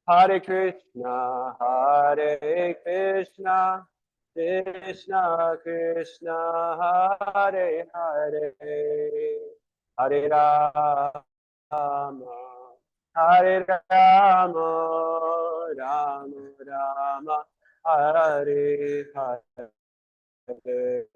Hare Krishna, Hare Krishna, Krishna Krishna, Hare Hare, Hare Rama, Hare Rama, Rama Rama, Hare Hare.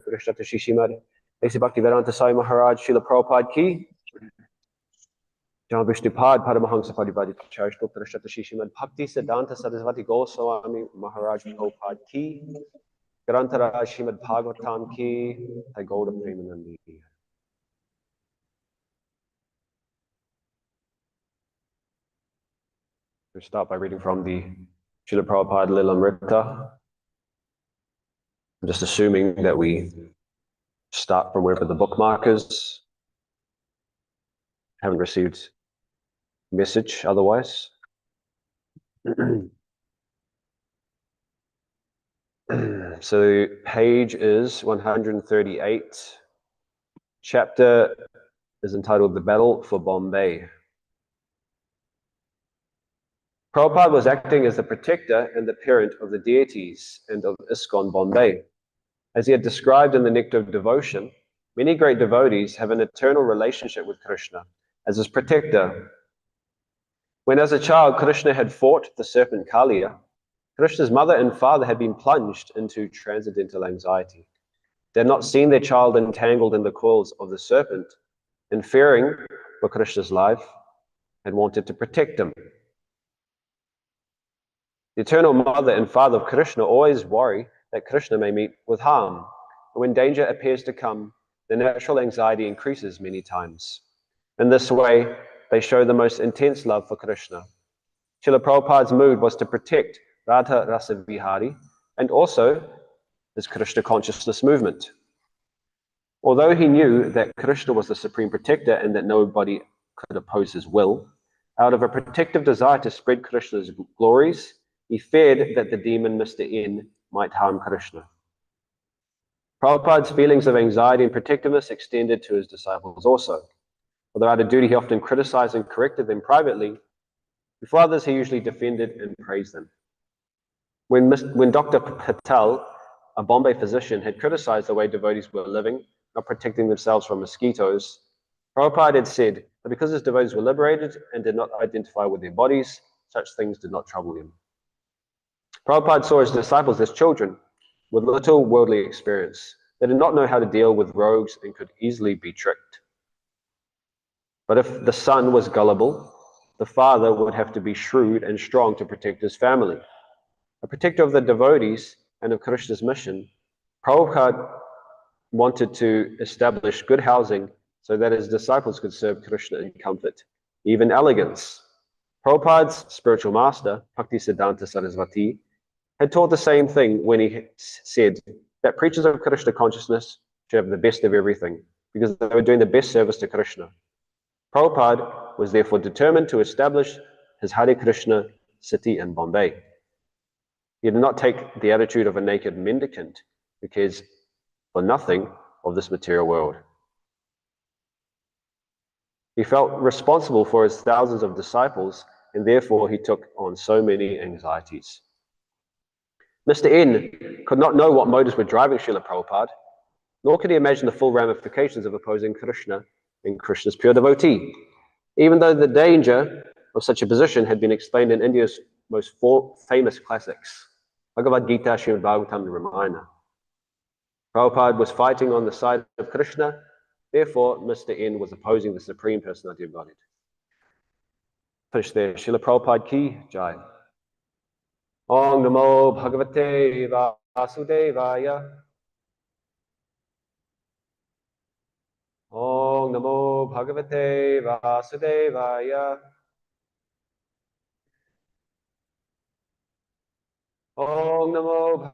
Krishna Shishimad, Esi Bhaktivedanta Sai Maharaj, Srila Prabhupada Ki, Jan Vishnupad, Paramahansa Parivadicharya, Dr. Shishimad, Bhakti Siddhanta Sarasvati Goswami Maharaj Prabhupada Ki, Grantara Srimad Bhagavatam Ki, Hai Gauda Premanandi. We'll start by reading from the Srila Prabhupada Lilamrita. I'm just assuming that we start from wherever the bookmark is. Haven't received message otherwise. So page is 138. Chapter is entitled The Battle for Bombay. Prabhupada was acting as the protector and the parent of the deities and of ISKCON Bombay. As he had described in the Nectar of Devotion, many great devotees have an eternal relationship with Krishna as his protector. When as a child Krishna had fought the serpent Kaliya, Krishna's mother and father had been plunged into transcendental anxiety. They had not seen their child entangled in the coils of the serpent, and fearing for Krishna's life, had wanted to protect him. The eternal mother and father of Krishna always worry that Krishna may meet with harm. And when danger appears to come, the natural anxiety increases many times. In this way, they show the most intense love for Krishna. Srila Prabhupada's mood was to protect Radha Rasa Vihari and also his Krishna consciousness movement. Although he knew that Krishna was the supreme protector and that nobody could oppose his will, out of a protective desire to spread Krishna's glories, he feared that the demon Mr. N might harm Krishna. Prabhupada's feelings of anxiety and protectiveness extended to his disciples also. Although out of duty he often criticized and corrected them privately, before others he usually defended and praised them. When Dr. Patel, a Bombay physician, had criticized the way devotees were living, not protecting themselves from mosquitoes, Prabhupada had said that because his devotees were liberated and did not identify with their bodies, such things did not trouble him. Prabhupada saw his disciples as children with little worldly experience. They did not know how to deal with rogues and could easily be tricked. But if the son was gullible, the father would have to be shrewd and strong to protect his family. A protector of the devotees and of Krishna's mission, Prabhupada wanted to establish good housing so that his disciples could serve Krishna in comfort, even elegance. Prabhupada's spiritual master, Bhaktisiddhanta Saraswati, had taught the same thing when he said that preachers of Krishna consciousness should have the best of everything because they were doing the best service to Krishna. Prabhupada was therefore determined to establish his Hare Krishna city in Bombay. He did not take the attitude of a naked mendicant who cares for nothing of this material world. He felt responsible for his thousands of disciples, and therefore he took on so many anxieties. Mr. N could not know what motives were driving Srila Prabhupada, nor could he imagine the full ramifications of opposing Krishna and Krishna's pure devotee, even though the danger of such a position had been explained in India's most famous classics, Bhagavad Gita, Srimad Bhagavatam, and Ramayana. Prabhupada was fighting on the side of Krishna, therefore Mr. N was opposing the Supreme Personality of Godhead. Finish there. Srila Prabhupada ki jai. Om Namo Bhagavate Vasudevaya. Om Namo Bhagavate Vasudevaya. Om Namo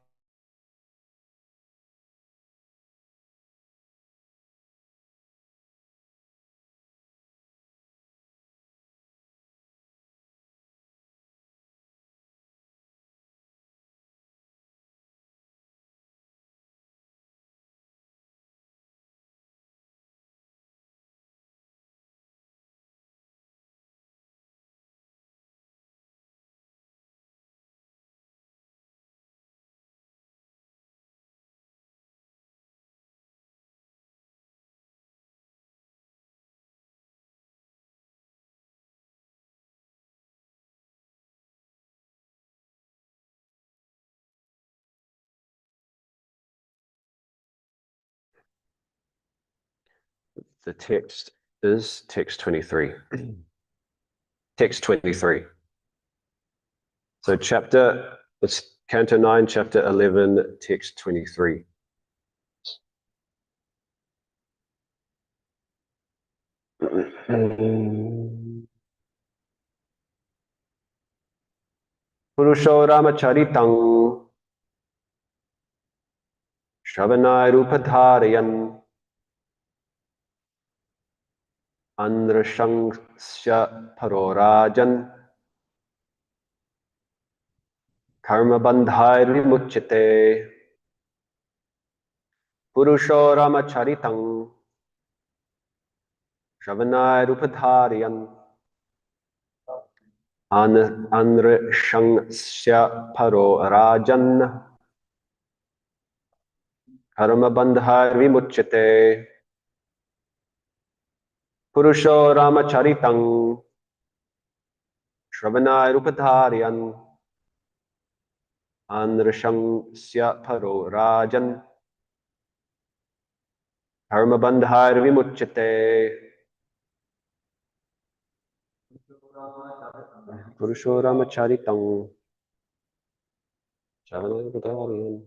The text is text 23. Text 23. So it's Canto 9, Chapter 11, text 23. Purusho Ramacharitam Shravanai Rupadharayan Andrashangsya Parorajan Karma Bandhai Vimuchyate. Purusho Ramacharitam Shravanai Rupadharayan Andrashangsya Parorajan Karma Bandhai Vimuchyate. Purusho Ramacharitam Shravanai Rupadharayan Andrashangsya Paro Rajan Karma Bandhai Vimuchyate. Purusho Ramacharitam Shravanai Rupadharayan.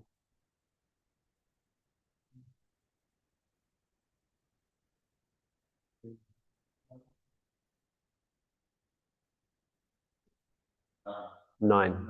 Nine.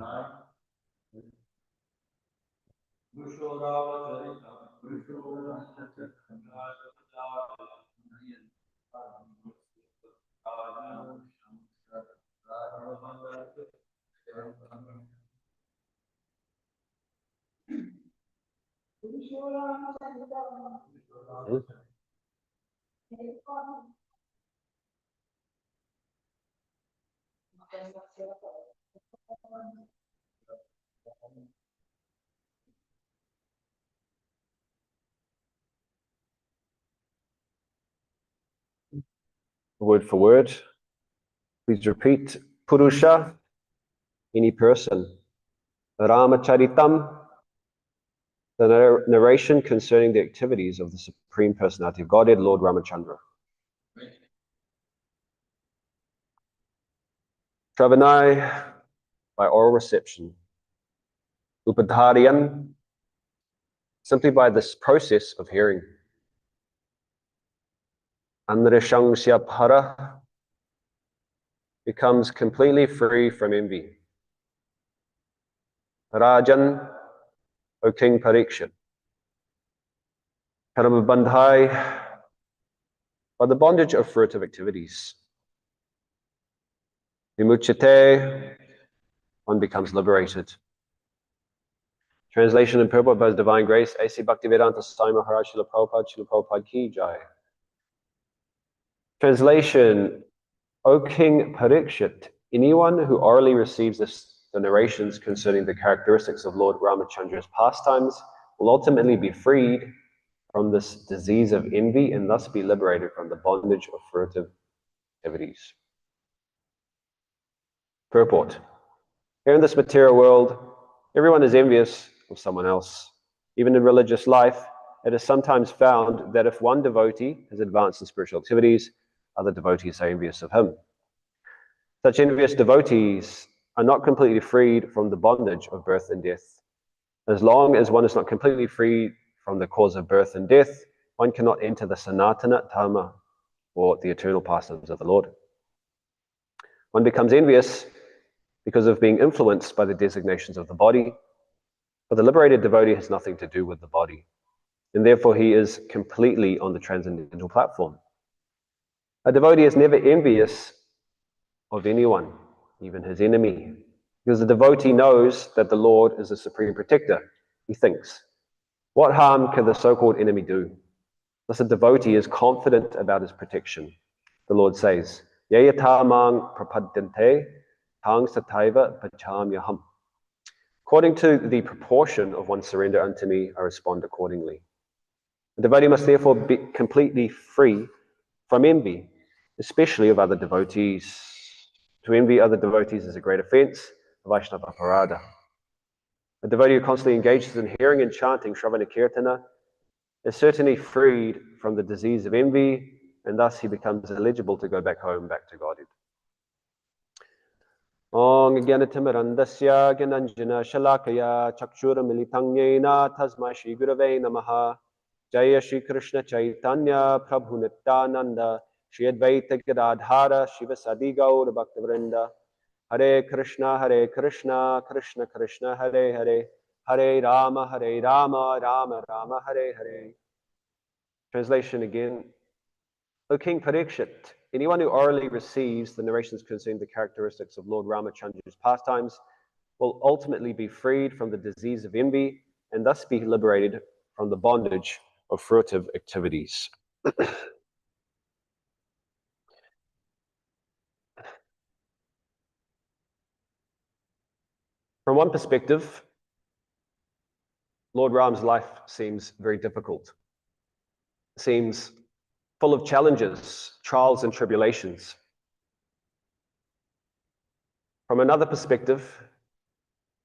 Word for word. Please repeat. Purusha, any person. Ramacharitam, the narration concerning the activities of the Supreme Personality of Godhead, Lord Ramachandra. Shravanai, by oral reception. Upadhariyan, simply by this process of hearing. Anrishangsya para, becomes completely free from envy. Rajan, O King Parikshit, Karmabandhai, by the bondage of fruitive activities. Vimuchyate, one becomes liberated. Translation and purport by His Divine Grace, A.C. Bhaktivedanta Swami Maharaj Srila Prabhupada Ki Jai. Translation, O King Parikshit, anyone who orally receives the narrations concerning the characteristics of Lord Ramachandra's pastimes will ultimately be freed from this disease of envy and thus be liberated from the bondage of fruitive activities. Purport. Here in this material world, everyone is envious of someone else. Even in religious life, it is sometimes found that if one devotee has advanced in spiritual activities, other devotees are envious of him. Such envious devotees are not completely freed from the bondage of birth and death. As long as one is not completely freed from the cause of birth and death, one cannot enter the Sanatana Dharma, or the eternal pastimes of the Lord. One becomes envious because of being influenced by the designations of the body, but the liberated devotee has nothing to do with the body, and therefore he is completely on the transcendental platform. A devotee is never envious of anyone, even his enemy, because the devotee knows that the Lord is the supreme protector. He thinks, what harm can the so-called enemy do? Thus a devotee is confident about his protection. The Lord says, Yayatamang prapadyante tang sataiva pachamyaham. According to the proportion of one's surrender unto me, I respond accordingly. The devotee must therefore be completely free from envy, especially of other devotees. To envy other devotees is a great offense, a Vaishnava parada. A devotee who constantly engages in hearing and chanting Shravana Kirtana is certainly freed from the disease of envy, and thus he becomes eligible to go back home, back to Godhead. Om Gyanatimmirandasya Gyananjana Shalakaya Chakshura Militang Yena Tasmai Shri Gurave Namaha Jaya Shri Krishna Chaitanya Prabhu Nityananda Shri Advaita Gadadhara Shiva Sadi Gaur Bhaktivinoda Hare Krishna Krishna Krishna Hare Hare Hare Rama Rama Rama Hare Hare. Translation again. O King Parikshit, anyone who orally receives the narrations concerning the characteristics of Lord Ramachandra's pastimes will ultimately be freed from the disease of envy and thus be liberated from the bondage of fruitive activities. From one perspective, Lord Ram's life seems very difficult. It seems full of challenges, trials, and tribulations. From another perspective,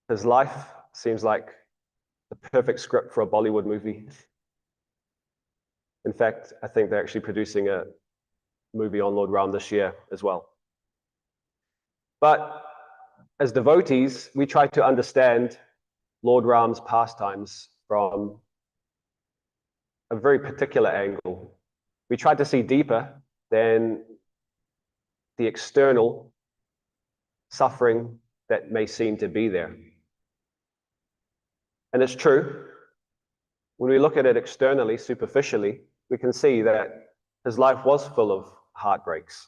his life seems like the perfect script for a Bollywood movie. In fact, I think they're actually producing a movie on Lord Ram this year as well. But as devotees, we try to understand Lord Ram's pastimes from a very particular angle. We try to see deeper than the external suffering that may seem to be there. And it's true. When we look at it externally, superficially, we can see that his life was full of heartbreaks.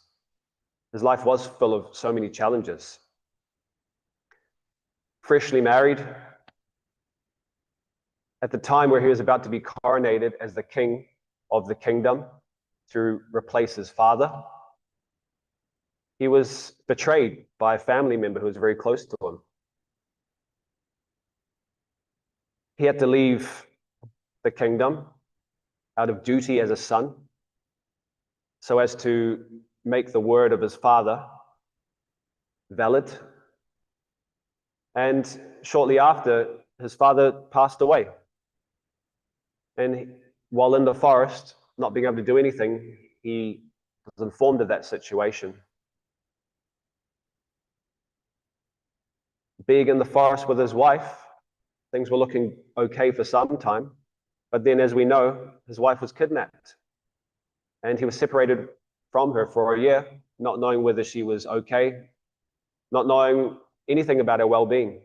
His life was full of so many challenges. Freshly married, at the time where he was about to be coronated as the king of the kingdom to replace his father, he was betrayed by a family member who was very close to him. He had to leave the kingdom out of duty as a son, so as to make the word of his father valid. And shortly after, his father passed away. And while in the forest, not being able to do anything, he was informed of that situation. Being in the forest with his wife, things were looking okay for some time. But then, as we know, his wife was kidnapped. And he was separated from her for a year, not knowing whether she was okay, not knowing anything about her well-being.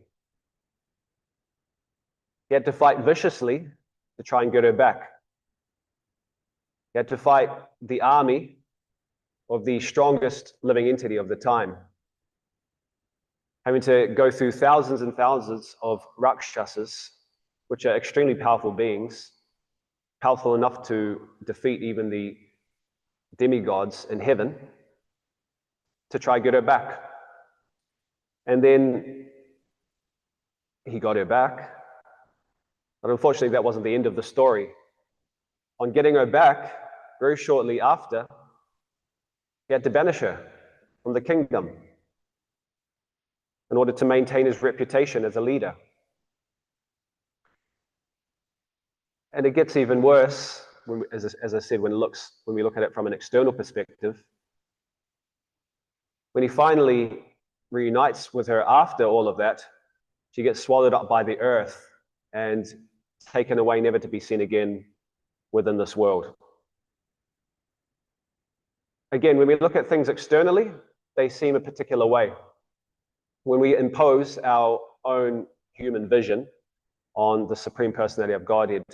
He had to fight viciously to try and get her back. He had to fight the army of the strongest living entity of the time, having to go through thousands and thousands of rakshasas, which are extremely powerful beings, powerful enough to defeat even the demigods in heaven, to try and get her back. And then he got her back. But unfortunately, that wasn't the end of the story. On getting her back, very shortly after, he had to banish her from the kingdom in order to maintain his reputation as a leader. And it gets even worse, as I said, when we look at it from an external perspective. When he finally reunites with her after all of that, she gets swallowed up by the earth and taken away, never to be seen again within this world. Again, when we look at things externally, they seem a particular way. When we impose our own human vision on the Supreme Personality of Godhead,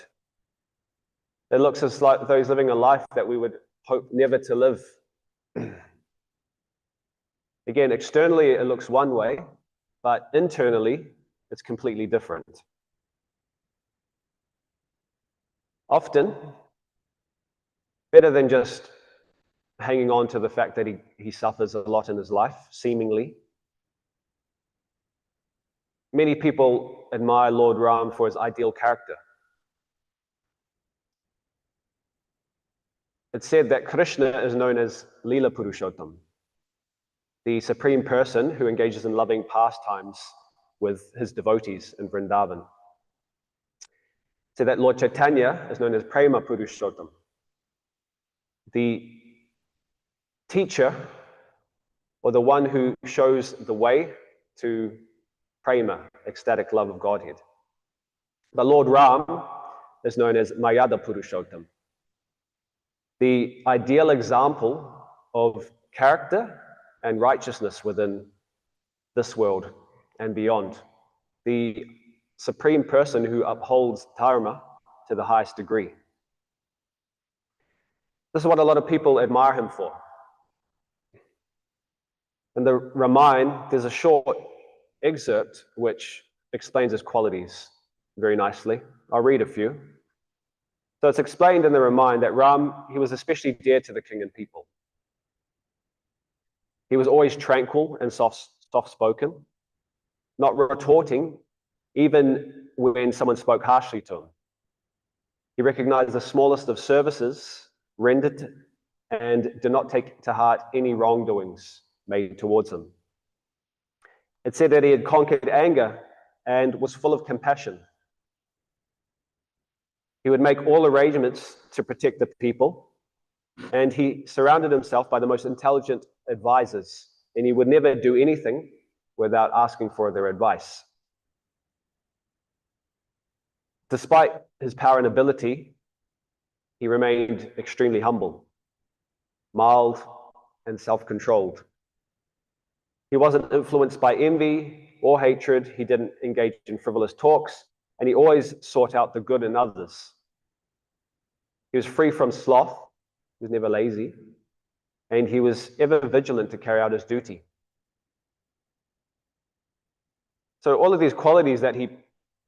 it looks as like those living a life that we would hope never to live. Again, externally it looks one way, but internally it's completely different. Often, better than just hanging on to the fact that he suffers a lot in his life, seemingly. Many people admire Lord Ram for his ideal character. It's said that Krishna is known as Leela Purushottam, the Supreme Person who engages in loving pastimes with his devotees in Vrindavan. So that Lord Chaitanya is known as Prema Purushottam, the teacher or the one who shows the way to Prema, ecstatic love of Godhead. But Lord Ram is known as Mayada Purushottam, the ideal example of character and righteousness within this world and beyond. The Supreme Person who upholds dharma to the highest degree. This is what a lot of people admire him for. In the Ramayana, there's a short excerpt which explains his qualities very nicely. I'll read a few. So it's explained in the Ramayana that Ram, he was especially dear to the king and people. He was always tranquil and soft-spoken, not retorting, even when someone spoke harshly to him. He recognized the smallest of services rendered and did not take to heart any wrongdoings made towards him. It said that he had conquered anger and was full of compassion. He would make all arrangements to protect the people, and he surrounded himself by the most intelligent advisors, and he would never do anything without asking for their advice. Despite his power and ability, he remained extremely humble, mild, and self-controlled. He wasn't influenced by envy or hatred. He didn't engage in frivolous talks, and he always sought out the good in others. He was free from sloth. He was never lazy, and he was ever vigilant to carry out his duty. So all of these qualities that he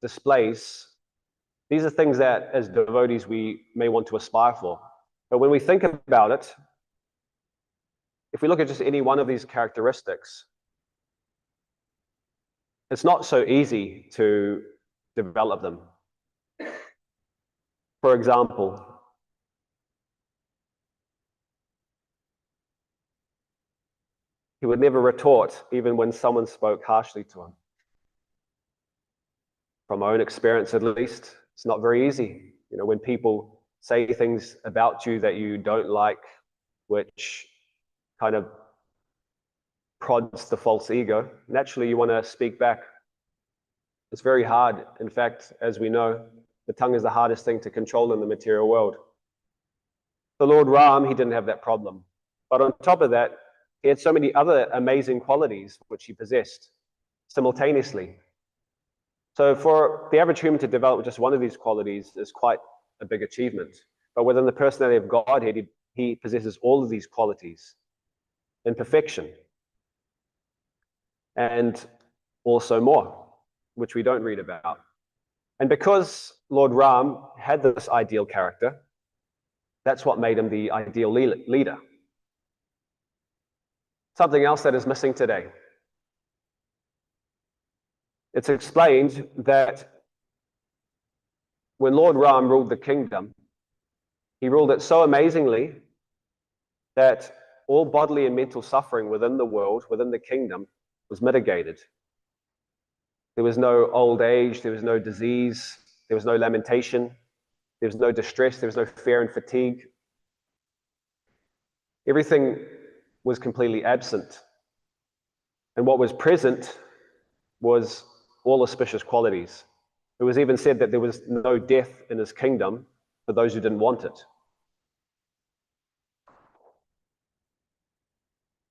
displays, these are things that as devotees we may want to aspire for. But when we think about it, if we look at just any one of these characteristics, it's not so easy to develop them. For example, he would never retort even when someone spoke harshly to him. From my own experience, at least, it's not very easy. When people say things about you that you don't like, which kind of prods the false ego, naturally you want to speak back. It's very hard. In fact, as we know, the tongue is the hardest thing to control in the material world. The Lord Ram, he didn't have that problem. But on top of that, he had so many other amazing qualities which he possessed simultaneously. So for the average human to develop just one of these qualities is quite a big achievement. But within the personality of Godhead, he possesses all of these qualities in perfection. And also more, which we don't read about. And because Lord Ram had this ideal character, that's what made him the ideal leader. Something else that is missing today. It's explained that when Lord Ram ruled the kingdom, he ruled it so amazingly that all bodily and mental suffering within the world, within the kingdom, was mitigated. There was no old age, there was no disease, there was no lamentation, there was no distress, there was no fear and fatigue. Everything was completely absent. And what was present was all auspicious qualities. It was even said that there was no death in his kingdom for those who didn't want it.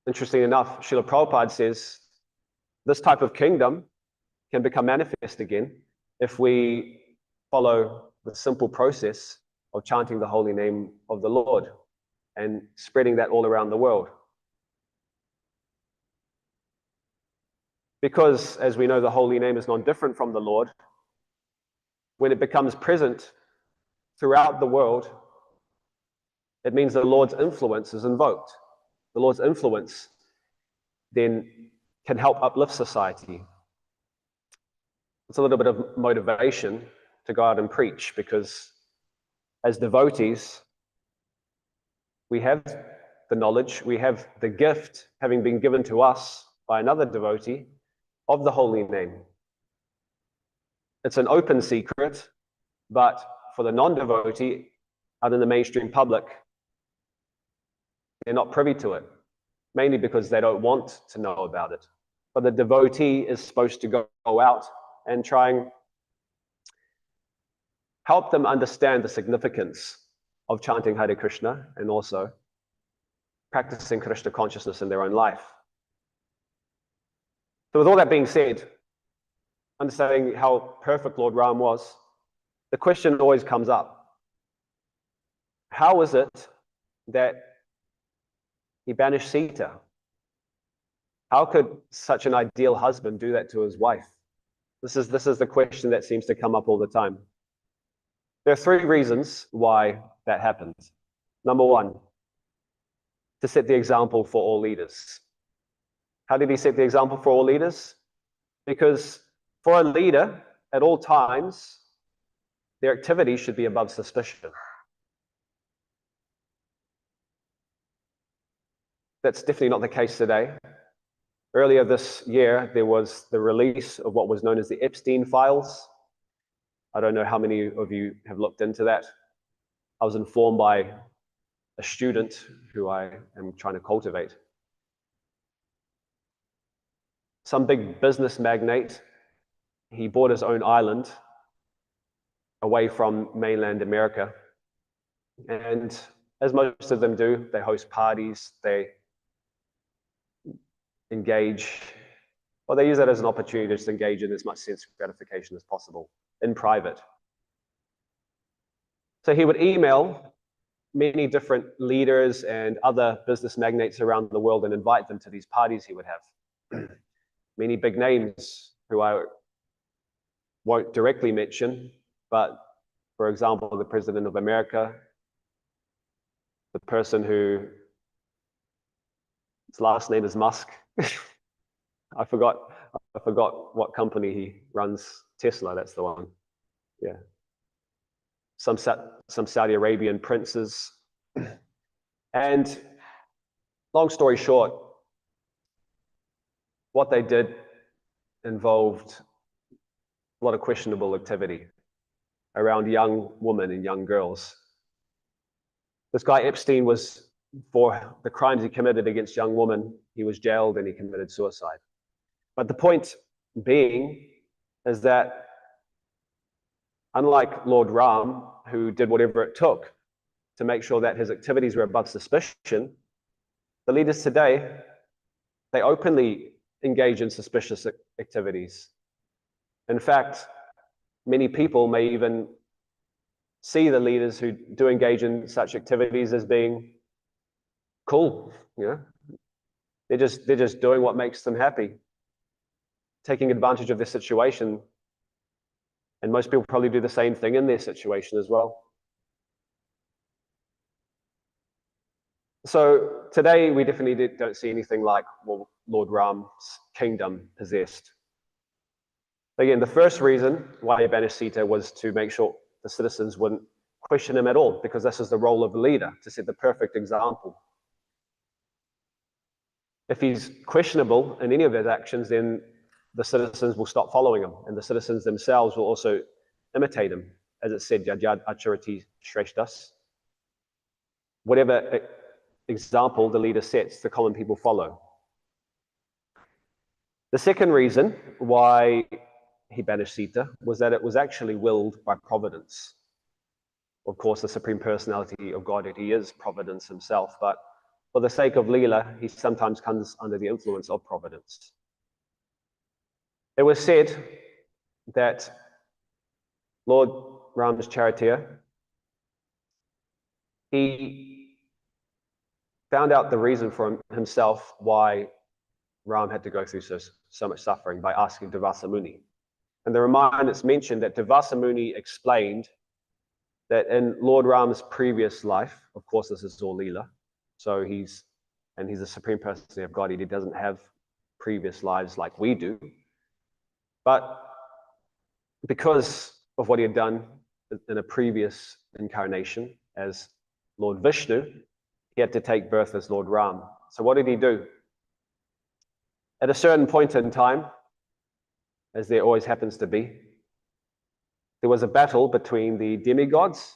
Interesting enough, Srila Prabhupada says this type of kingdom can become manifest again if we follow the simple process of chanting the holy name of the Lord and spreading that all around the world. Because, as we know, the holy name is non-different from the Lord, when it becomes present throughout the world, it means the Lord's influence is invoked. The Lord's influence then can help uplift society. It's a little bit of motivation to go out and preach, because as devotees, we have the knowledge, we have the gift, having been given to us by another devotee, of the holy name. It's an open secret, but for the non-devotee out in the mainstream public, they're not privy to it, mainly because they don't want to know about it. But the devotee is supposed to go out and try and help them understand the significance of chanting Hare Krishna and also practicing Krishna consciousness in their own life. So with all that being said, understanding how perfect Lord Ram was, the question always comes up. How is it that he banished Sita? How could such an ideal husband do that to his wife? This is the question that seems to come up all the time. There are three reasons why that happened. Number one, to set the example for all leaders. How did he set the example for all leaders? Because for a leader, at all times, their activity should be above suspicion. That's definitely not the case today. Earlier this year, there was the release of what was known as the Epstein files. I don't know how many of you have looked into that. I was informed by a student who I am trying to cultivate. Some big business magnate, he bought his own island away from mainland America. And as most of them do, they host parties, they engage, or they use that as an opportunity to just engage in as much sense gratification as possible in private. So he would email many different leaders and other business magnates around the world and invite them to these parties he would have. Many big names who I won't directly mention, but for example, the President of America, the person who his last name is Musk. I forgot what company he runs. Tesla, that's the one. Yeah. Some Saudi Arabian princes. And long story short, what they did involved a lot of questionable activity around young women and young girls. This guy Epstein was, for the crimes he committed against young women, he was jailed and he committed suicide. But the point being is that unlike Lord Ram, who did whatever it took to make sure that his activities were above suspicion, the leaders today, they openly engage in suspicious activities. In fact, many people may even see the leaders who do engage in such activities as being cool. They're just doing what makes them happy, taking advantage of their situation. And most people probably do the same thing in their situation as well. So today we definitely don't see anything like what Lord Ram's kingdom possessed. Again, the first reason why he banished Sita was to make sure the citizens wouldn't question him at all, because this is the role of the leader, to set the perfect example. If he's questionable in any of his actions, then the citizens will stop following him, and the citizens themselves will also imitate him. As it said, Yajad Acharati Shreshtas. Whatever example the leader sets, the common people follow. The second reason why he banished Sita was that it was actually willed by providence. Of course, the Supreme Personality of Godhead, he is providence himself, but for the sake of Leela, he sometimes comes under the influence of providence. It was said that Lord Ram's charioteer, he found out the reason for himself why Ram had to go through so much suffering by asking Durvasa Muni. And the Ramayana, it's mentioned that Durvasa Muni explained that in Lord Ram's previous life, of course this is all Leela, so he's the Supreme Personality of God, he doesn't have previous lives like we do, but because of what he had done in a previous incarnation as Lord Vishnu, he had to take birth as Lord Ram. So what did he do? At a certain point in time, as there always happens to be, there was a battle between the demigods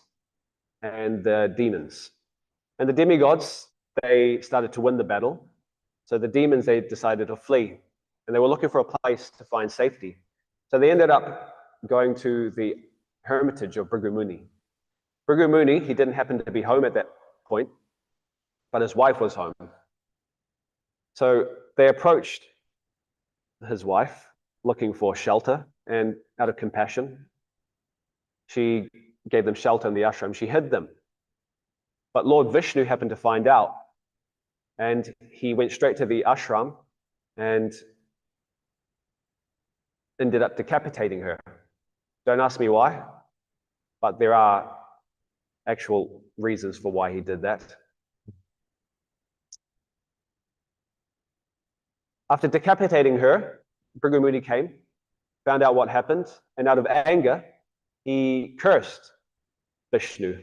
and the demons. And the demigods, they started to win the battle. So the demons, they decided to flee. And they were looking for a place to find safety. So they ended up going to the hermitage of Bhrigu Muni. Bhrigu Muni, he didn't happen to be home at that point, but his wife was home. So they approached his wife looking for shelter, and out of compassion, she gave them shelter in the ashram. She hid them. But Lord Vishnu happened to find out, and he went straight to the ashram and ended up decapitating her. Don't ask me why, but there are actual reasons for why he did that. After decapitating her, Bhrigu Muni came, found out what happened, and out of anger, he cursed Vishnu.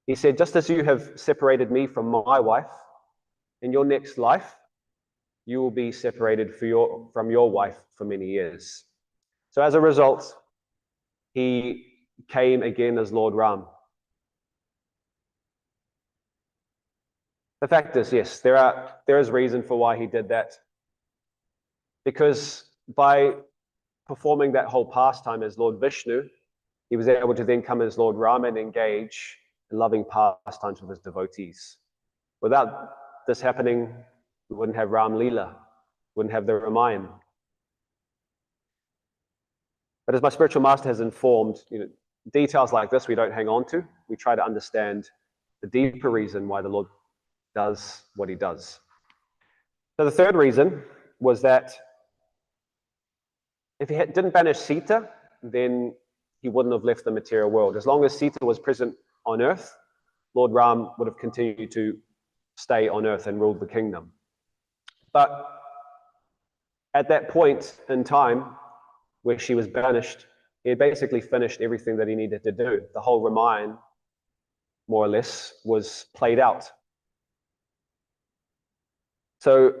He said, just as you have separated me from my wife, in your next life, you will be separated from your wife for many years. So as a result, he came again as Lord Ram. The fact is, yes, there is reason for why he did that. Because by performing that whole pastime as Lord Vishnu, he was able to then come as Lord Ram and engage in loving pastimes with his devotees. Without this happening, we wouldn't have Ram Leela, wouldn't have the Ramayana. But as my spiritual master has informed, details like this we don't hang on to. We try to understand the deeper reason why the Lord does what he does. So the third reason was that if he didn't banish Sita, then he wouldn't have left the material world. As long as Sita was present on earth, Lord Ram would have continued to stay on earth and rule the kingdom. But at that point in time where she was banished, he had basically finished everything that he needed to do. The whole Ramayana, more or less, was played out. So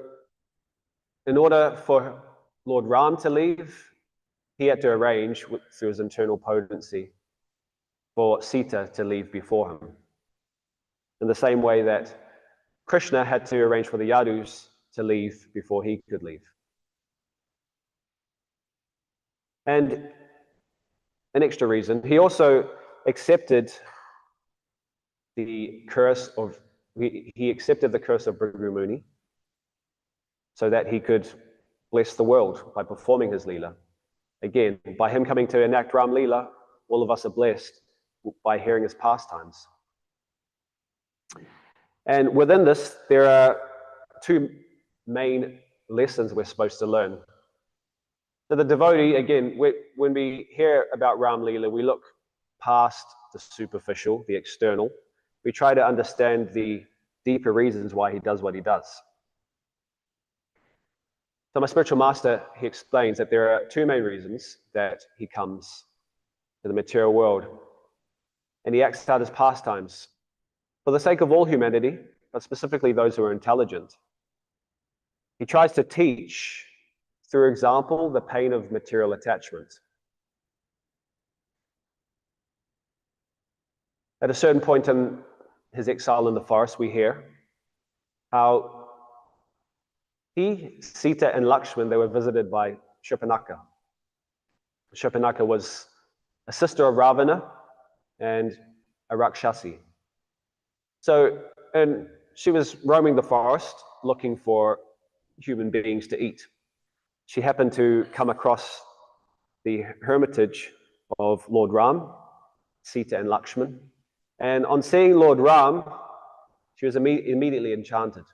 in order for Lord Ram to leave, he had to arrange through his internal potency for Sita to leave before him. In the same way that Krishna had to arrange for the Yadus to leave before he could leave. And an extra reason, he also accepted the curse of Bhrigu Muni, so that he could bless the world by performing his Leela. Again, by him coming to enact Ram Leela, all of us are blessed by hearing his pastimes. And within this, there are two main lessons we're supposed to learn. So the devotee, again, when we hear about Ram Leela, we look past the superficial, the external. We try to understand the deeper reasons why he does what he does. So my spiritual master, he explains that there are two main reasons that he comes to the material world. And he acts out his pastimes for the sake of all humanity, but specifically those who are intelligent. He tries to teach, through example, the pain of material attachment. At a certain point in his exile in the forest, we hear how he, Sita, and Lakshman, they were visited by Shurpanakha. Shurpanakha was a sister of Ravana and a Rakshasi. And she was roaming the forest looking for human beings to eat. She happened to come across the hermitage of Lord Ram, Sita, and Lakshman. And on seeing Lord Ram, she was immediately enchanted.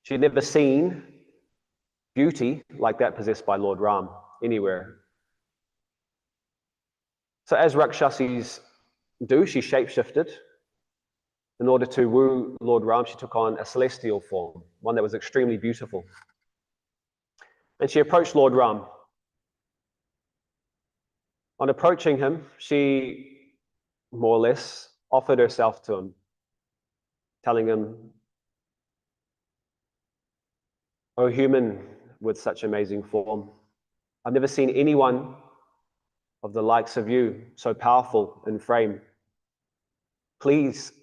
She had never seen beauty like that possessed by Lord Ram anywhere. So as Rakshasis do, she shapeshifted. In order to woo Lord Ram, she took on a celestial form, one that was extremely beautiful. And she approached Lord Ram. On approaching him, she more or less offered herself to him, telling him, "O human with such amazing form, I've never seen anyone of the likes of you so powerful in frame. Please,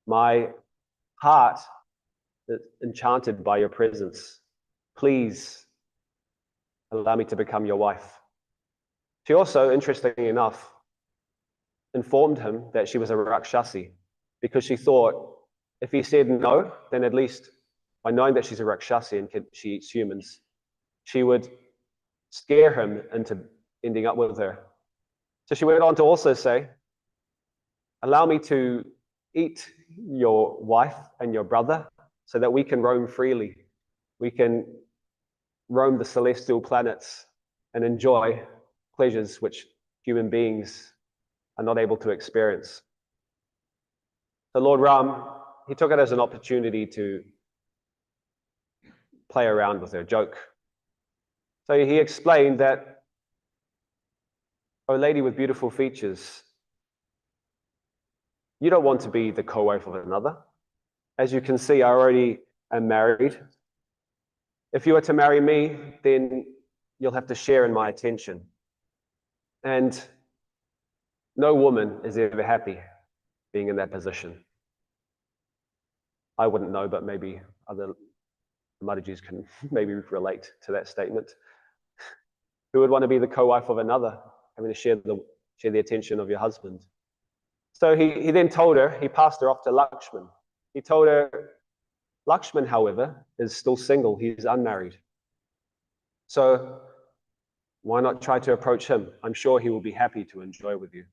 my heart is enchanted by your presence. Please allow me to become your wife." She also, interestingly enough, informed him that she was a Rakshasi, because she thought if he said no, then at least by knowing that she's a Rakshasi and she eats humans, she would scare him into ending up with her. So she went on to also say, "Allow me to eat your wife and your brother so that we can roam freely. We can roam the celestial planets and enjoy pleasures which human beings are not able to experience." So Lord Ram, he took it as an opportunity to play around with her, joke. So he explained that, "O lady with beautiful features, you don't want to be the co-wife of another. As you can see, I already am married. If you were to marry me, then you'll have to share in my attention. And no woman is ever happy being in that position." I wouldn't know, but maybe other Madhujis can maybe relate to that statement. Who would want to be the co-wife of another, having to share the attention of your husband? So he then told her, he passed her off to Lakshman. He told her, "Lakshman, however, is still single. He's unmarried. So why not try to approach him? I'm sure he will be happy to enjoy with you."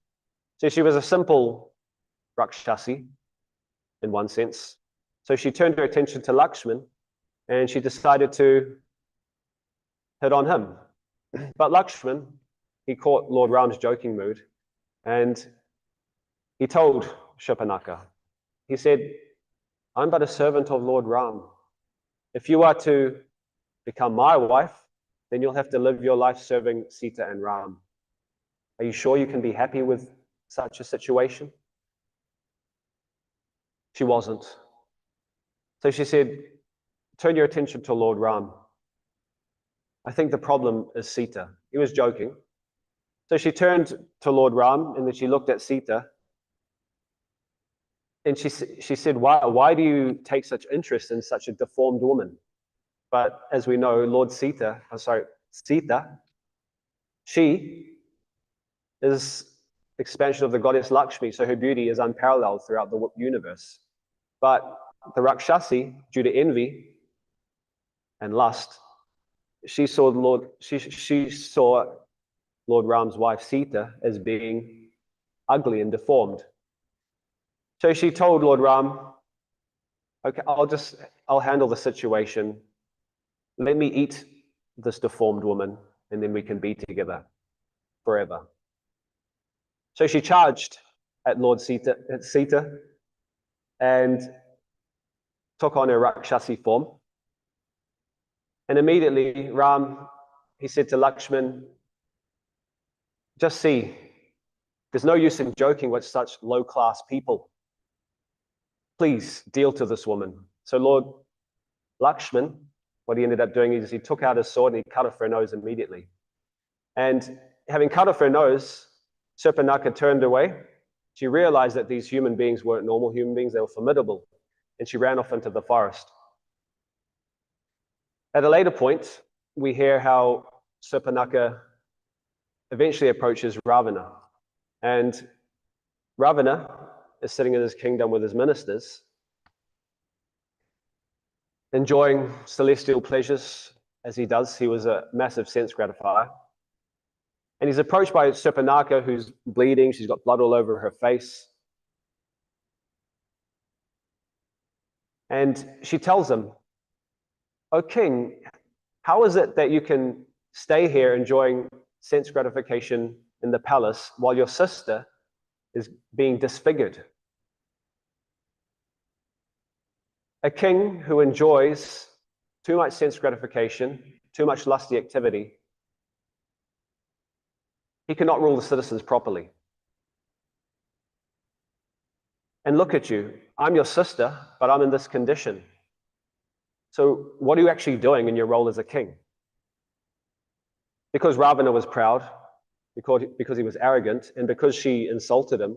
So she was a simple Rakshasi in one sense. So she turned her attention to Lakshman and she decided to hit on him. But Lakshman, he caught Lord Ram's joking mood and he told Shurpanakha, he said, "I'm but a servant of Lord Ram. If you are to become my wife, then you'll have to live your life serving Sita and Ram. Are you sure you can be happy with such a situation?" She wasn't. So she said, "Turn your attention to Lord Ram. I think the problem is Sita." He was joking. So she turned to Lord Ram and then she looked at Sita and she said, why do you take such interest in such a deformed woman? But as we know, Sita, she is expansion of the goddess Lakshmi, so her beauty is unparalleled throughout the universe. But the Rakshasi, due to envy, and lust, she saw Lord Ram's wife Sita as being ugly and deformed. So she told Lord Ram, okay, I'll handle the situation. Let me eat this deformed woman, and then we can be together forever. So she charged at Sita and took on her Rakshasi form. And immediately Ram, he said to Lakshman, just see, there's no use in joking with such low-class people. Please deal to this woman. So Lord Lakshman, what he ended up doing is he took out his sword and he cut off her nose immediately. And having cut off her nose, Surpanaka turned away. She realized that these human beings weren't normal human beings, they were formidable. And she ran off into the forest. At a later point, we hear how Surpanaka eventually approaches Ravana. And Ravana is sitting in his kingdom with his ministers, enjoying celestial pleasures as he does. He was a massive sense gratifier. And he's approached by Surpanaka, who's bleeding. She's got blood all over her face. And she tells him, "O king, how is it that you can stay here enjoying sense gratification in the palace while your sister is being disfigured?" A king who enjoys too much sense gratification, too much lusty activity, he cannot rule the citizens properly. And look at you, I'm your sister, but I'm in this condition. So what are you actually doing in your role as a king? Because Ravana was proud, because he was arrogant, and because she insulted him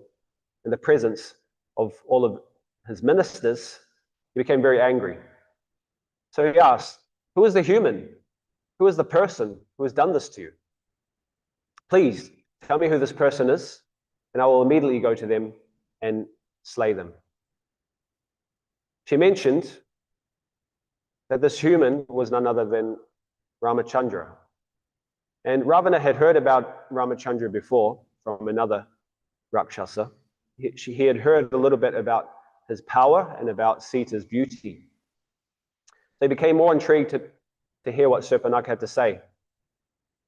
in the presence of all of his ministers, he became very angry. So he asked, who is the human? Who is the person who has done this to you? Please tell me who this person is, and I will immediately go to them and slay them. She mentioned that this human was none other than Ramachandra. And Ravana had heard about Ramachandra before from another Rakshasa. He had heard a little bit about his power and about Sita's beauty. They became more intrigued to hear what Surpanaka had to say,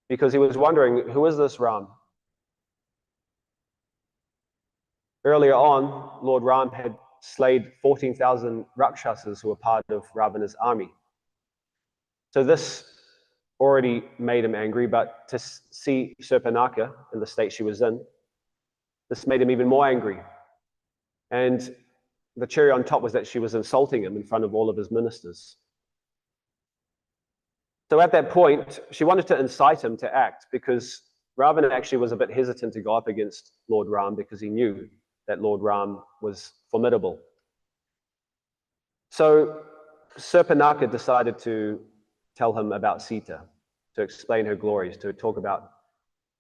because he was wondering, who is this Ram? Earlier on, Lord Ram had slayed 14,000 Rakshasas who were part of Ravana's army. So this already made him angry, but to see Surpanaka in the state she was in, this made him even more angry. And the cherry on top was that she was insulting him in front of all of his ministers. So at that point, she wanted to incite him to act, because Ravana actually was a bit hesitant to go up against Lord Ram because he knew that Lord Ram was formidable. So Surpanaka decided to tell him about Sita, to explain her glories, to talk about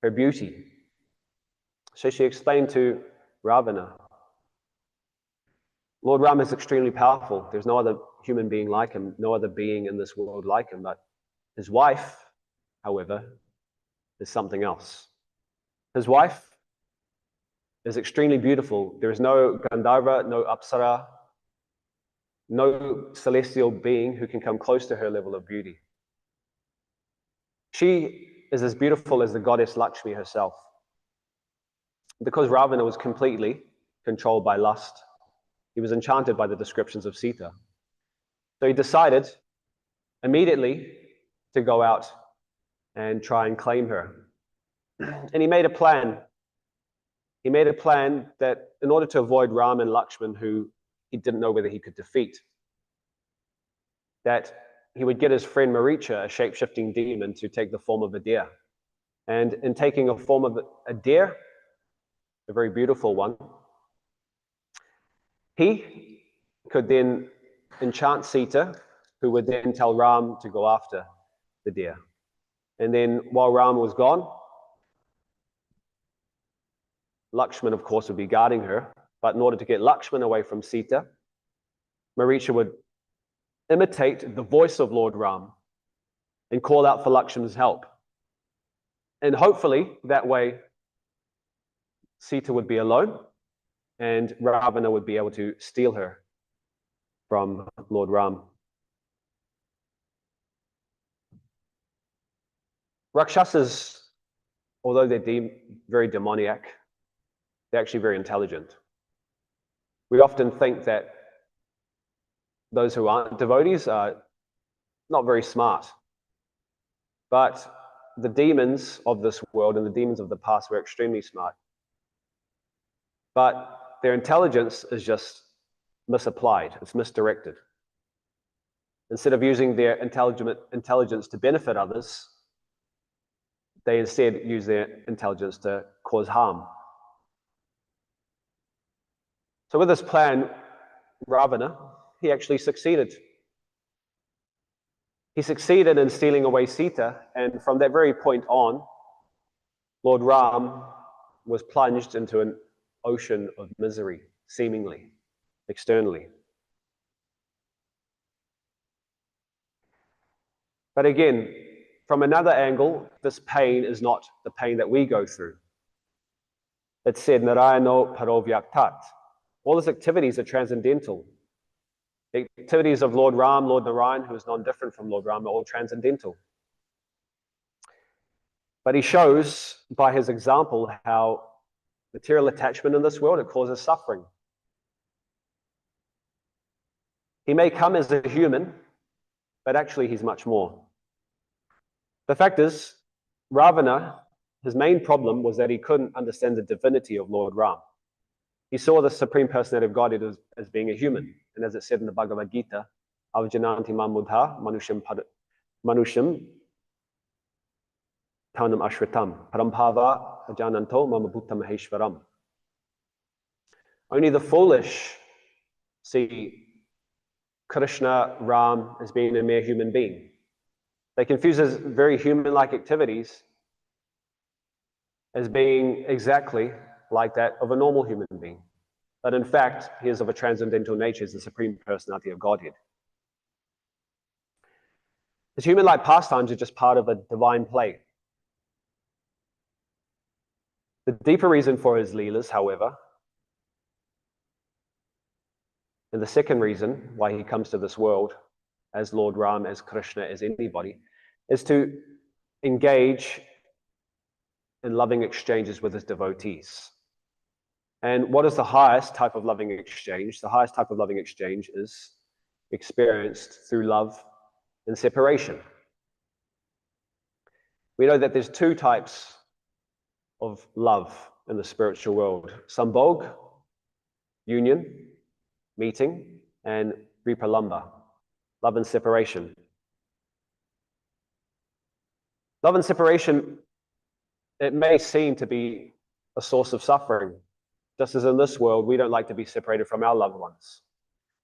her beauty. So she explained to Ravana, Lord Ram is extremely powerful. There's no other human being like him, no other being in this world like him, but his wife, however, is something else. His wife is extremely beautiful. There is no Gandharva, no Apsara, no celestial being who can come close to her level of beauty. She is as beautiful as the goddess Lakshmi herself. Because Ravana was completely controlled by lust, he was enchanted by the descriptions of Sita. So he decided immediately to go out and try and claim her. And he made a plan. He made a plan that in order to avoid Ram and Lakshman, who he didn't know whether he could defeat, that he would get his friend Maricha, a shape-shifting demon, to take the form of a deer. And in taking a form of a deer, a very beautiful one, he could then enchant Sita, who would then tell Ram to go after the deer. And then while Ram was gone, Lakshman, of course, would be guarding her. But in order to get Lakshman away from Sita, Maricha would imitate the voice of Lord Ram and call out for Lakshman's help. And hopefully, that way, Sita would be alone, and Ravana would be able to steal her from Lord Ram. Rakshasas, although they're very demoniac, they're actually very intelligent. We often think that those who aren't devotees are not very smart. But the demons of this world and the demons of the past were extremely smart. But their intelligence is just misapplied, it's misdirected. Instead of using their intelligence to benefit others, they instead use their intelligence to cause harm. So with this plan, Ravana, he actually succeeded. He succeeded in stealing away Sita, and from that very point on, Lord Ram was plunged into an ocean of misery, seemingly, externally. But again, from another angle, this pain is not the pain that we go through. It said, Narayano Parovyaktat. All his activities are transcendental. The activities of Lord Ram, Lord Narayan, who is non-different from Lord Ram, are all transcendental. But he shows by his example how material attachment in this world, it causes suffering. He may come as a human, but actually he's much more. The fact is, Ravana, his main problem was that he couldn't understand the divinity of Lord Ram. He saw the Supreme Personality of Godhead as being a human. And as it said in the Bhagavad Gita, Avjananti Mamudha Manusham Tanam Ashritam Parampava Ajananto Mamabhuta Maheshwaram. Only the foolish see Krishna, Ram, as being a mere human being. They confuse his very human-like activities as being exactly like that of a normal human being. But in fact, he is of a transcendental nature, as the Supreme Personality of Godhead. His human-like pastimes are just part of a divine play. The deeper reason for his leelas, however, and the second reason why he comes to this world as Lord Ram, as Krishna, as anybody, is to engage in loving exchanges with his devotees. And what is the highest type of loving exchange? The highest type of loving exchange is experienced through love and separation. We know that there's two types of love in the spiritual world. Sambhog, union, meeting, and Vipralamba, love and separation. Love and separation, it may seem to be a source of suffering. Just as in this world, we don't like to be separated from our loved ones.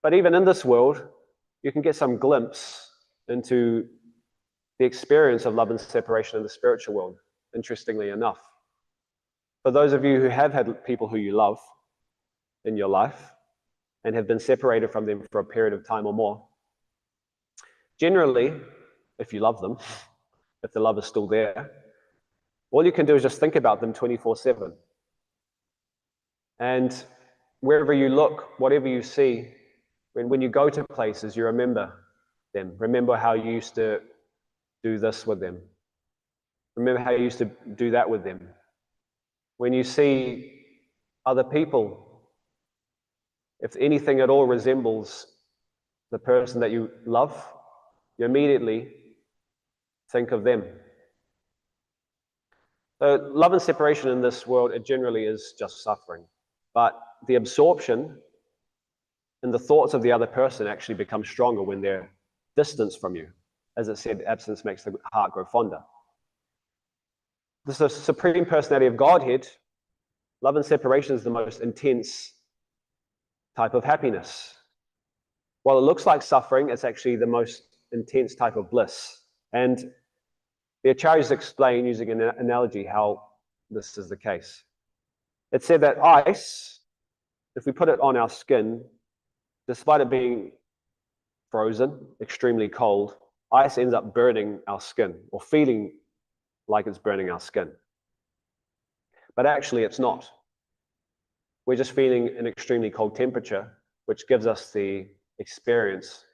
But even in this world, you can get some glimpse into the experience of love and separation in the spiritual world, interestingly enough. For those of you who have had people who you love in your life and have been separated from them for a period of time or more, generally, if you love them, if the love is still there, all you can do is just think about them 24/7. And wherever you look, whatever you see, when you go to places, you remember them. Remember how you used to do this with them. Remember how you used to do that with them. When you see other people, if anything at all resembles the person that you love, you immediately think of them. So love and separation in this world, it generally is just suffering. But the absorption in the thoughts of the other person actually becomes stronger when they're distanced from you. As it said, absence makes the heart grow fonder. This is the Supreme Personality of Godhead. Love and separation is the most intense type of happiness. While it looks like suffering, it's actually the most intense type of bliss. And the Acharyas explain, using an analogy, how this is the case. It said that ice, if we put it on our skin, despite it being frozen, extremely cold, ice ends up burning our skin or feeling like it's burning our skin. But actually, it's not. We're just feeling an extremely cold temperature, which gives us the experience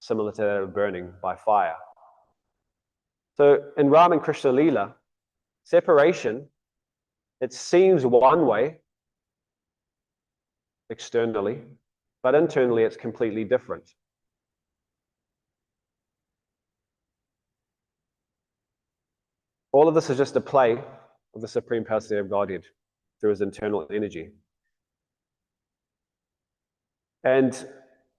similar to that of burning by fire. So in Ram and Krishna Leela, separation, it seems one way externally, but internally it's completely different. All of this is just a play of the Supreme Personality of Godhead through his internal energy. And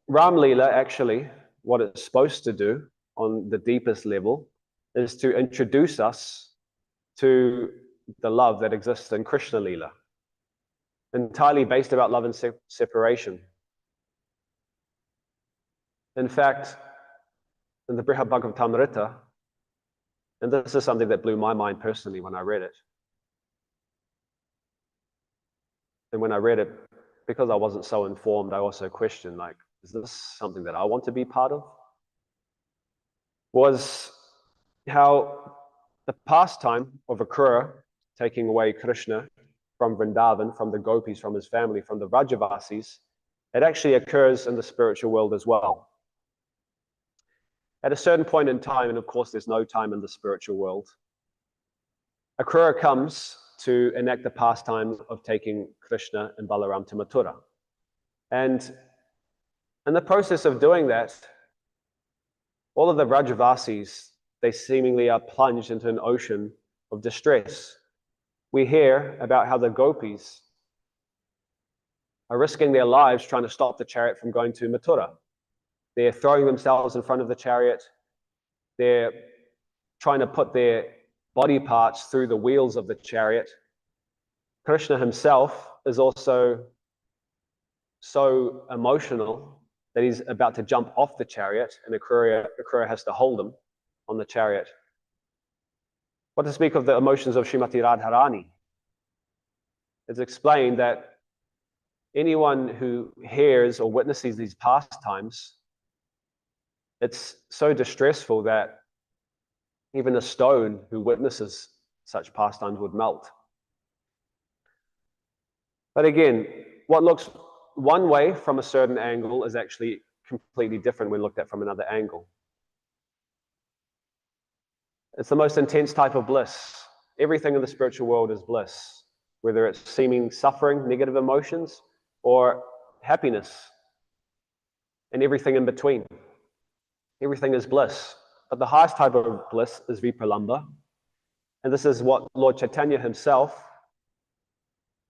Ram Leela, actually, what it's supposed to do on the deepest level is to introduce us to the love that exists in Krishna Leela, entirely based about love and separation. In fact, in the Brihad Bhagavatamrita, and this is something that blew my mind personally when I read it. And when I read it, because I wasn't so informed, I also questioned, like, is this something that I want to be part of? Was how the pastime of Akrura taking away Krishna from Vrindavan, from the gopis, from his family, from the Vrajavasis, it actually occurs in the spiritual world as well. At a certain point in time, and of course there's no time in the spiritual world, Akrura comes to enact the pastime of taking Krishna and Balaram to Mathura. And in the process of doing that, all of the Vrajavasis, they seemingly are plunged into an ocean of distress. We hear about how the gopis are risking their lives trying to stop the chariot from going to Mathura. They're throwing themselves in front of the chariot. They're trying to put their body parts through the wheels of the chariot. Krishna himself is also so emotional that he's about to jump off the chariot, and Akrura has to hold him on the chariot. What to speak of the emotions of Srimati Radharani? It's explained that anyone who hears or witnesses these pastimes, it's so distressful that even a stone who witnesses such pastimes would melt. But again, what looks one way from a certain angle is actually completely different when looked at from another angle. It's the most intense type of bliss. Everything in the spiritual world is bliss, whether it's seeming suffering, negative emotions, or happiness, and everything in between. Everything is bliss. But the highest type of bliss is Vipralamba. And this is what Lord Chaitanya himself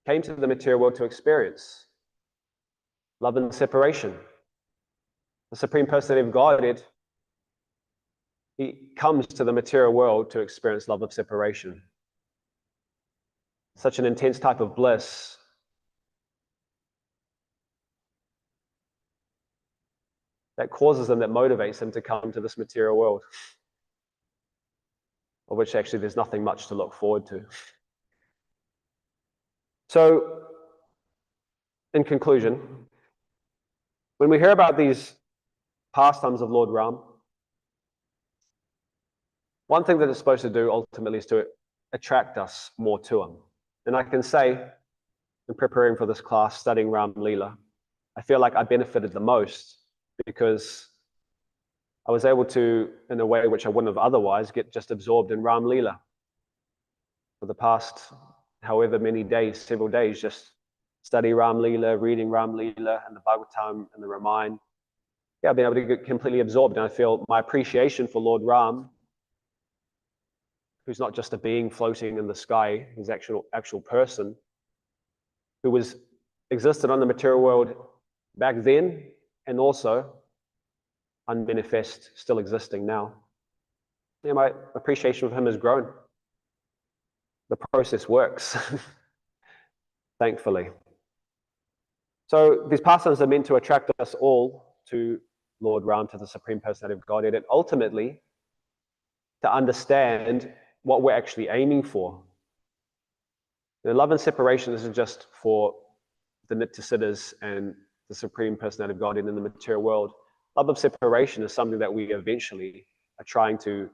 came to the material world to experience. Love and separation. The Supreme Personality of Godhead, he comes to the material world to experience love of separation. Such an intense type of bliss that causes them, that motivates them to come to this material world, of which actually there's nothing much to look forward to. So, in conclusion, when we hear about these pastimes of Lord Ram, one thing that it's supposed to do ultimately is to attract us more to him. And I can say, in preparing for this class, studying Ram Leela, I feel like I benefited the most because I was able to, in a way which I wouldn't have otherwise, get just absorbed in Ram Leela. For the past however many days, several days, just study Ram Leela, reading Ram Leela and the Bhagavatam and the Ramayana. Yeah, I've been able to get completely absorbed, and I feel my appreciation for Lord Ram, who's not just a being floating in the sky, he's actual person, who existed on the material world back then, and also unmanifest, still existing now. Yeah, my appreciation of him has grown. The process works, thankfully. So these pastimes are meant to attract us all to Lord Ram, to the Supreme Personality of Godhead, and ultimately to understand what we're actually aiming for. Love and separation isn't just for the Nityasiddhas and the Supreme Personality of Godhead in the material world. Love of separation is something that we eventually are trying to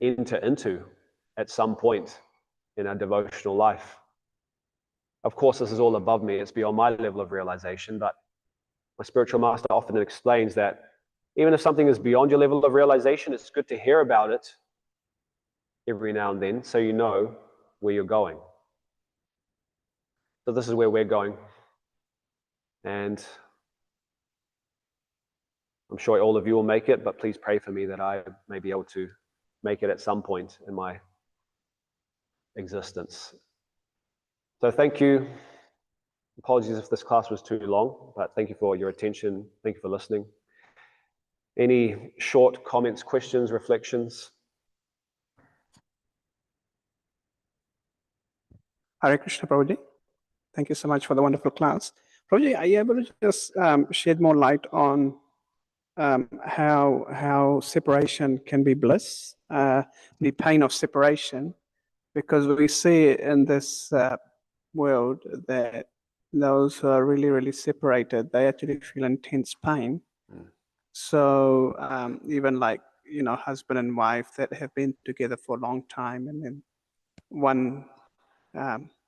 enter into at some point in our devotional life. Of course, this is all above me. It's beyond my level of realization, but my spiritual master often explains that even if something is beyond your level of realization, it's good to hear about it every now and then so you know where you're going. So this is where we're going. And I'm sure all of you will make it, but please pray for me that I may be able to make it at some point in my existence. So thank you. Apologies if this class was too long, but thank you for your attention. Thank you for listening. Any short comments, questions, reflections? Hare Krishna, Prabhuji. Thank you so much for the wonderful class. Prabhuji, are you able to just shed more light on how separation can be bliss, the pain of separation? Because we see in this world that those who are really, really separated, they actually feel intense pain. So even like, husband and wife that have been together for a long time, and then one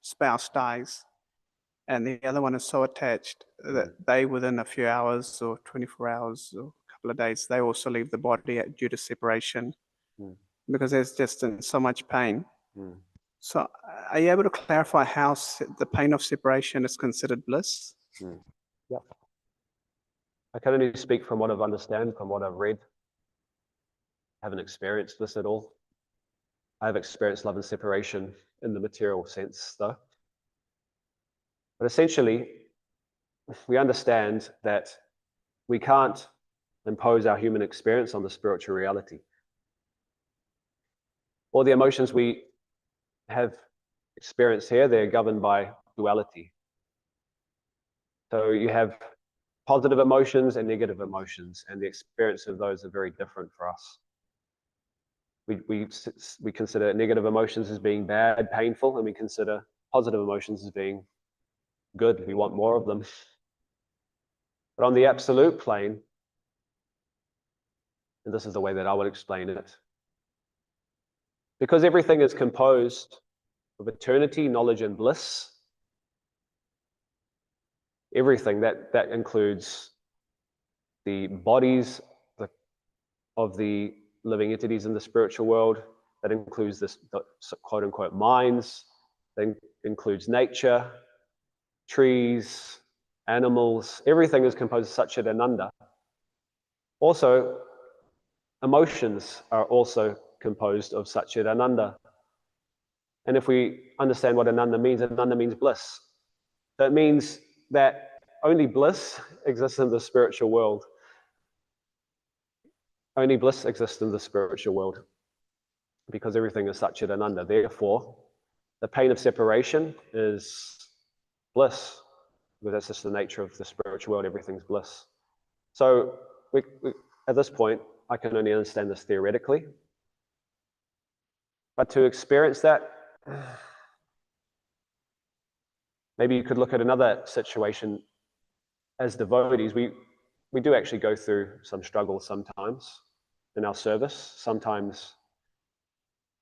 spouse dies, and the other one is so attached that they, within a few hours or 24 hours or a couple of days, they also leave the body due to separation because there's just so much pain. So are you able to clarify how the pain of separation is considered bliss? Yeah. I can only speak from what I've understood, from what I've read. I haven't experienced this at all. I have experienced love and separation in the material sense, though. But essentially, we understand that we can't impose our human experience on the spiritual reality. All the emotions we have experienced here, they're governed by duality. So you have positive emotions and negative emotions, and the experience of those are very different for us. We consider negative emotions as being bad, painful, and we consider positive emotions as being good. We want more of them. But on the absolute plane, and this is the way that I would explain it, because everything is composed of eternity, knowledge, and bliss, everything that includes the bodies of the living entities in the spiritual world, that includes the quote unquote minds, that includes nature, trees, animals, everything is composed of Satchit Ananda. Also, emotions are also composed of Satchit Ananda. And if we understand what Ananda means bliss. So it means that only bliss exists in the spiritual world. Only bliss exists in the spiritual world because everything is Satchit Ananda. Therefore, the pain of separation is bliss, because that's just the nature of the spiritual world. Everything's bliss. So we, at this point, I can only understand this theoretically. But to experience that, maybe you could look at another situation. As devotees, we do actually go through some struggles sometimes in our service. Sometimes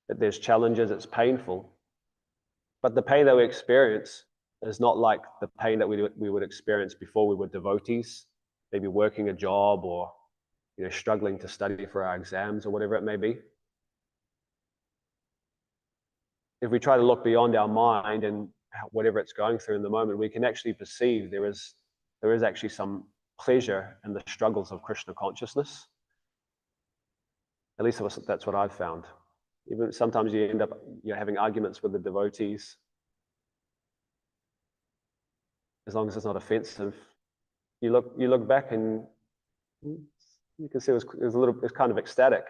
there's challenges, it's painful. But the pain that we experience is not like the pain that we would experience before we were devotees, maybe working a job or struggling to study for our exams or whatever it may be. If we try to look beyond our mind and whatever it's going through in the moment, we can actually perceive there is actually some pleasure in the struggles of Krishna consciousness. At least that's what I've found. Even sometimes you end up having arguments with the devotees. As long as it's not offensive, you look back and you can see it's kind of ecstatic.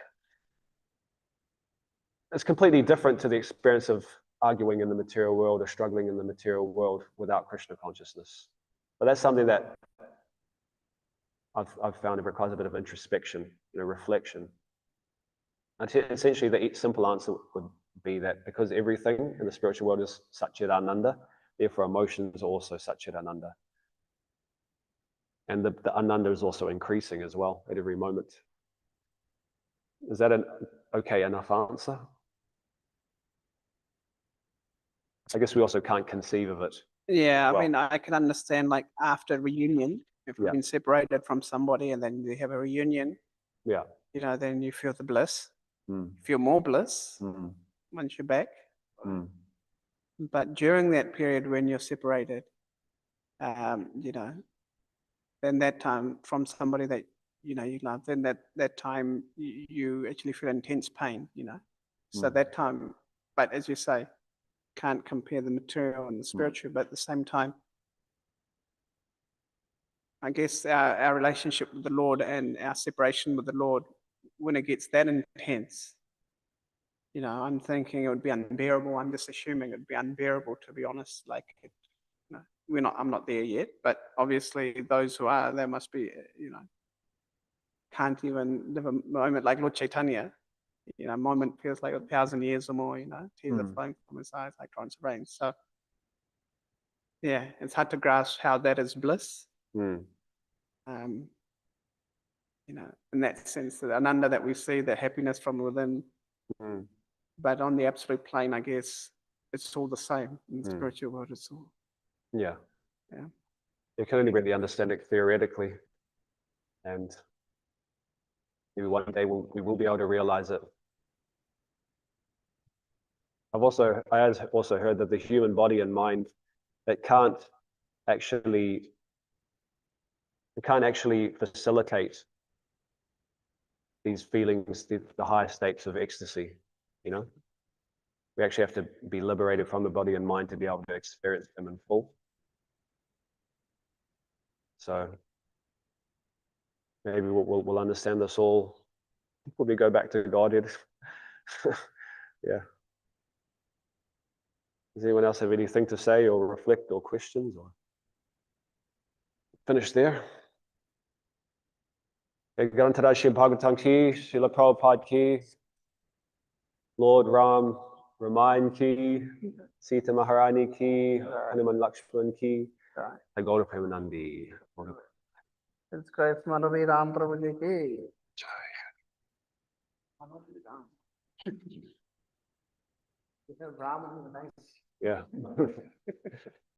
It's completely different to the experience of arguing in the material world or struggling in the material world without Krishna consciousness. But that's something that I've found it requires a bit of introspection, reflection. And essentially, the simple answer would be that because everything in the spiritual world is Satchit Ananda, therefore emotions are also Satchit Ananda. And the Ananda is also increasing as well at every moment. Is that an okay enough answer? I guess we also can't conceive of it. Yeah, I Well, mean, I can understand like after reunion, if Yeah. you've been separated from somebody and then you have a reunion, Yeah. then you feel the bliss. Mm. You feel more bliss Mm. once you're back. Mm. But during that period when you're separated, then that time from somebody that you love, then that time you actually feel intense pain. So that time, but as you say, can't compare the material and the spiritual, but at the same time, I guess our relationship with the Lord and our separation with the Lord, when it gets that intense, I'm thinking it would be unbearable. I'm just assuming it would be unbearable, to be honest. Like, I'm not there yet, but obviously those who are, they must be, can't even live a moment like Lord Chaitanya. A moment feels like 1,000 years or more, tears are flowing from his eyes like torrents of rain. So, yeah, it's hard to grasp how that is bliss. Mm. Um, in that sense, that ananda that we see, the happiness from within, Mm. but on the absolute plane, I guess it's all the same in the spiritual world. It's all, Yeah. yeah. You can only really understand it theoretically, and maybe one day we will be able to realize it. I have also heard that the human body and mind it can't actually facilitate these feelings, the higher states of ecstasy. We actually have to be liberated from the body and mind to be able to experience them in full. So maybe we'll understand this all when we go back to Godhead. Yeah. Does anyone else have anything to say or reflect or questions or finish there? Grantara Shri Bhagavatam ki, Srila Prabhupada ki, Lord Ram, Ramayan ki, Sita Maharani ki, Hanuman Lakshman ki, Gaura Premanandi. It's Christ Manobiram Prabhuji ki. Manobiram. Ram is nice. Yeah.